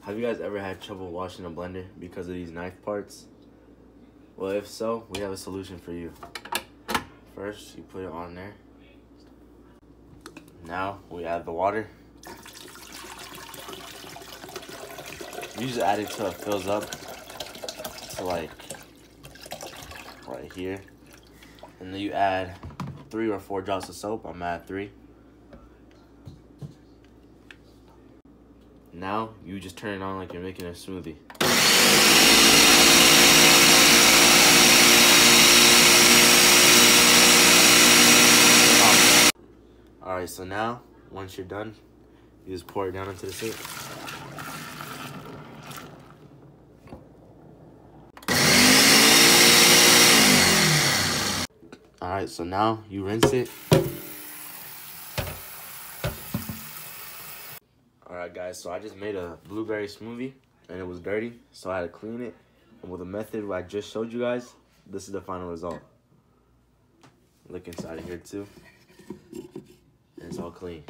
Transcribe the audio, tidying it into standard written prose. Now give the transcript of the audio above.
Have you guys ever had trouble washing a blender because of these knife parts? Well, if so, we have a solution for you. First, you put it on there. Now, we add the water. You just add it till it fills up to like right here. And then you add 3 or 4 drops of soap. I'm gonna add 3. Now, you just turn it on like you're making a smoothie. Alright, so now, once you're done, you just pour it down into the sink. Alright, so now you rinse it. Alright guys, so I just made a blueberry smoothie and it was dirty, so I had to clean it. And with the method I just showed you guys, this is the final result. Look inside of here too. And it's all clean.